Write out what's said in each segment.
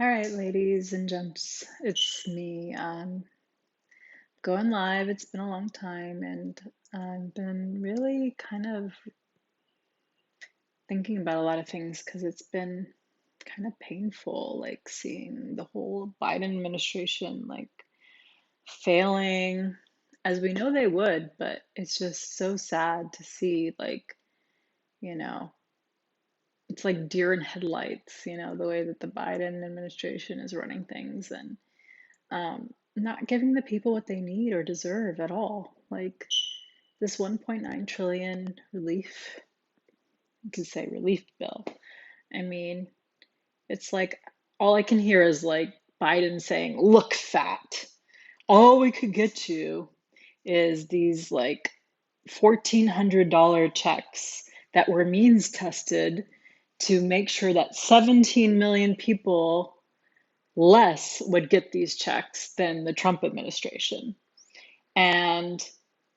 All right, ladies and gents, it's me. Going live. It's been a long time, and I've been really kind of thinking about a lot of things because it's been kind of painful, like seeing the whole Biden administration like failing, as we know they would, but it's just so sad to see, like, you know, it's like deer in headlights, the way that the Biden administration is running things and not giving the people what they need or deserve at all. Like this 1.9 trillion relief, you could say relief bill. I mean, it's like all I can hear is like Biden saying, "Look, fat. All we could get you is these like $1,400 checks that were means tested to make sure that 17 million people less would get these checks than the Trump administration." And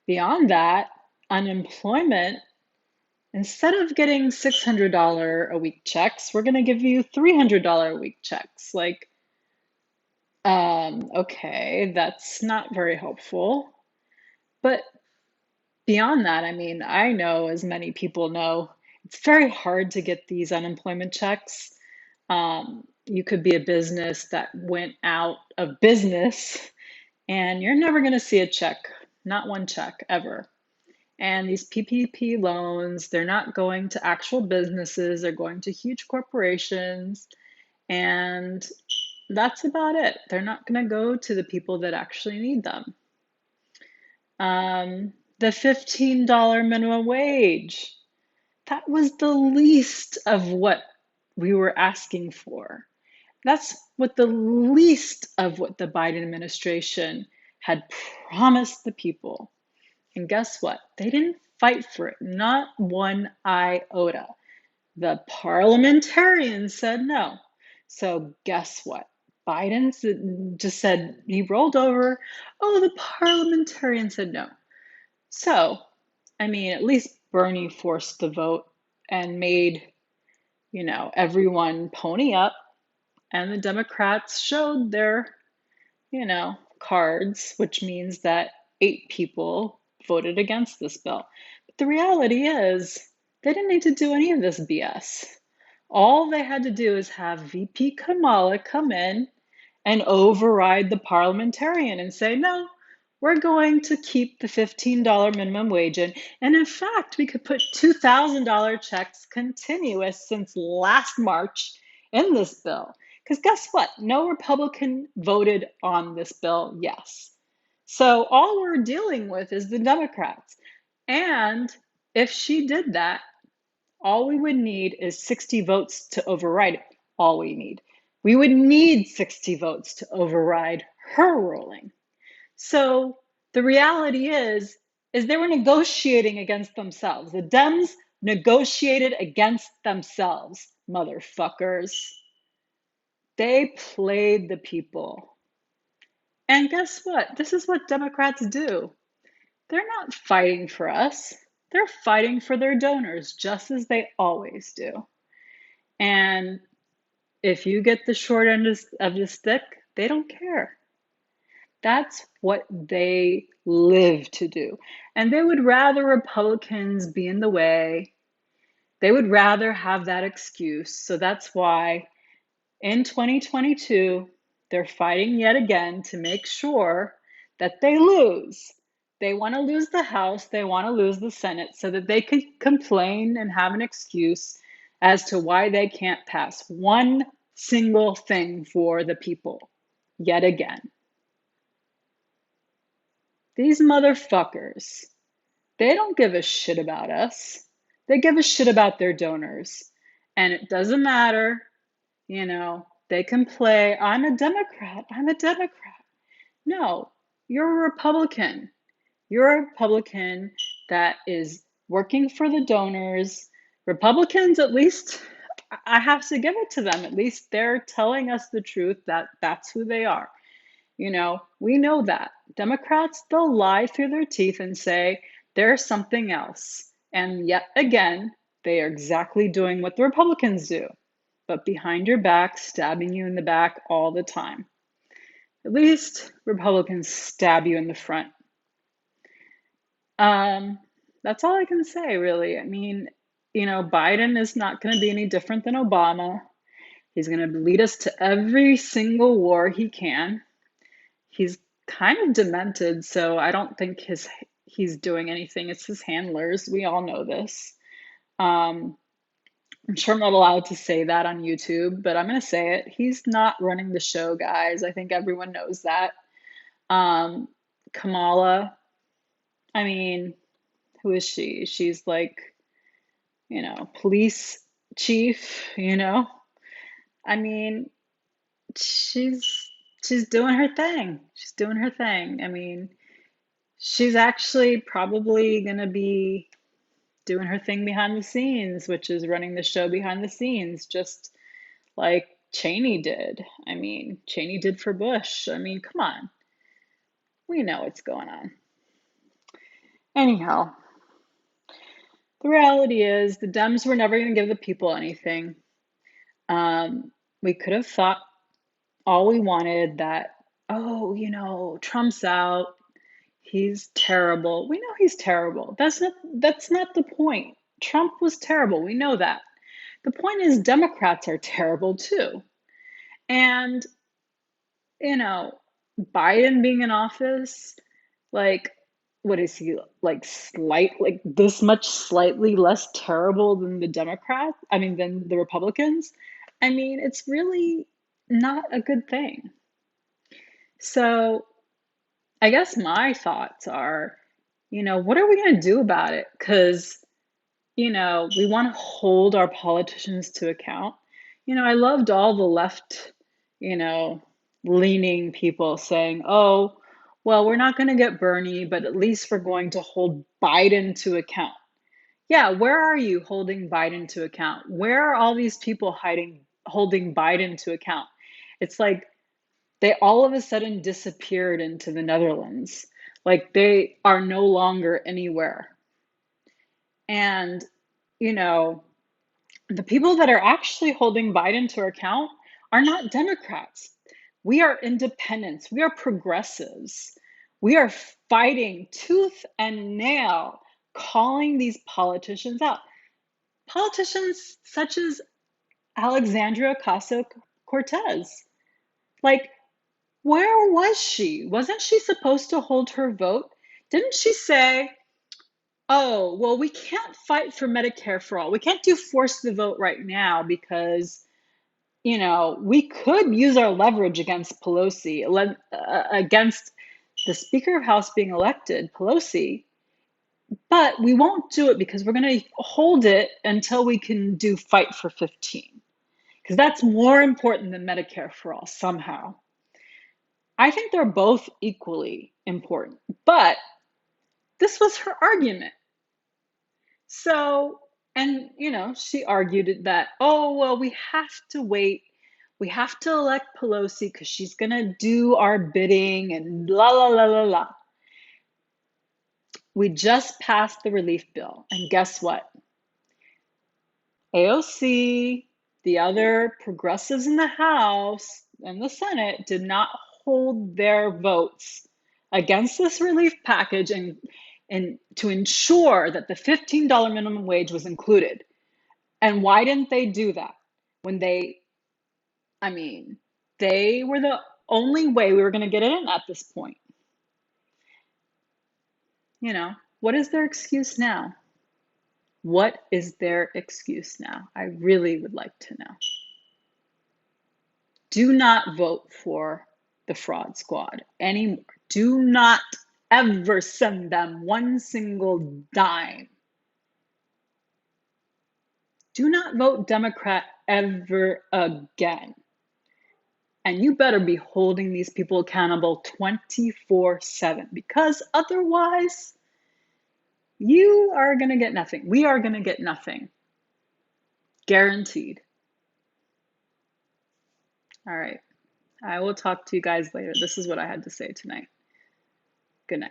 beyond that, unemployment, instead of getting $600 a week checks, we're going to give you $300 a week checks. Like, okay, that's not very helpful. But beyond that, I mean, I know, as many people know, it's very hard to get these unemployment checks. You could be a business that went out of business and you're never going to see a check, not one check ever. And these PPP loans, they're not going to actual businesses, they're going to huge corporations. And that's about it. They're not going to go to the people that actually need them. The $15 minimum wage, that was the least of what we were asking for. That's what the least of what the Biden administration had promised the people. And guess what? They didn't fight for it, not one iota. The parliamentarians said no. So guess what? Biden just said, he rolled over. Oh, the parliamentarian said no. So, I mean, at least Bernie forced the vote and made, everyone pony up. And the Democrats showed their, cards, which means that 8 people voted against this bill. But the reality is, they didn't need to do any of this BS. All they had to do is have VP Kamala come in and override the parliamentarian and say, no, we're going to keep the $15 minimum wage in. And in fact, we could put $2,000 checks continuous since last March in this bill. Because guess what? No Republican voted on this bill, yes. So all we're dealing with is the Democrats. And if she did that, all we would need is 60 votes to override it. All we need. We would need 60 votes to override her ruling. So the reality is they were negotiating against themselves. The Dems negotiated against themselves, motherfuckers. They played the people. And guess what? This is what Democrats do. They're not fighting for us. They're fighting for their donors, just as they always do. And if you get the short end of the stick, they don't care. That's what they live to do. And they would rather Republicans be in the way. They would rather have that excuse. So that's why in 2022, they're fighting yet again to make sure that they lose. They want to lose the House, they want to lose the Senate so that they could complain and have an excuse as to why they can't pass one single thing for the people yet again. These motherfuckers, they don't give a shit about us. They give a shit about their donors. And it doesn't matter, they can play, I'm a Democrat, I'm a Democrat. No, you're a Republican. You're a Republican that is working for the donors. Republicans, at least, I have to give it to them. At least they're telling us the truth that that's who they are. We know that. Democrats, they'll lie through their teeth and say they're something else. And yet again, they are exactly doing what the Republicans do. but behind your back, stabbing you in the back all the time. At least Republicans stab you in the front. Um, that's all I can say, really. I mean, Biden is not going to be any different than Obama. He's going to lead us to every single war he can. He's kind of demented, so I don't think he's doing anything. It's his handlers. We all know this. Um, I'm sure I'm not allowed to say that on YouTube, but I'm going to say it. He's not running the show, guys. I think everyone knows that. Um, Kamala, I mean, who is she? She's like, police chief. I mean, she's she's doing her thing. She's doing her thing. I mean, she's actually probably going to be doing her thing behind the scenes, which is running the show behind the scenes, just like Cheney did. I mean, Cheney did for Bush. I mean, come on. We know what's going on. Anyhow, the reality is the Dems were never going to give the people anything. We could have thought all we wanted that, oh, Trump's out. He's terrible. We know he's terrible. That's not the point. Trump was terrible. We know that. The point is Democrats are terrible too. And, you know, Biden being in office, like, what is he like this much slightly less terrible than the Democrats? I mean, than the Republicans? I mean, it's really not a good thing. So I guess my thoughts are, what are we going to do about it? Because, we want to hold our politicians to account. I loved all the left, you know, leaning people saying, oh, well, we're not going to get Bernie, but at least we're going to hold Biden to account. Yeah, where are you holding Biden to account? Where are all these people holding Biden to account? It's like they all of a sudden disappeared into the Netherlands. Like they are no longer anywhere. And, you know, the people that are actually holding Biden to account are not Democrats. We are independents. We are progressives. We are fighting tooth and nail, calling these politicians out. Politicians such as Alexandria Ocasio Cortez. Like, where was she? Wasn't she supposed to hold her vote? Didn't she say, oh, well, we can't fight for Medicare for all. We can't do force the vote right now because, we could use our leverage against Pelosi, against the Speaker of House being elected, Pelosi, but we won't do it because we're going to hold it until we can do fight for 15, because that's more important than Medicare for all somehow. I think they're both equally important, but this was her argument. So, and she argued that, oh, well, we have to wait. We have to elect Pelosi because she's going to do our bidding and la, la, la, la, la. We just passed the relief bill. And guess what? AOC, the other progressives in the House and the Senate did not hold their votes against this relief package and to ensure that the $15 minimum wage was included. And why didn't they do that? When I mean, they were the only way we were going to get it in at this point. What is their excuse now? What is their excuse now? I really would like to know. Do not vote for the fraud squad anymore. Do not ever send them one single dime. Do not vote Democrat ever again. And you better be holding these people accountable 24/7, because otherwise you are going to get nothing. We are going to get nothing. Guaranteed. All right. I will talk to you guys later. This is what I had to say tonight. Good night.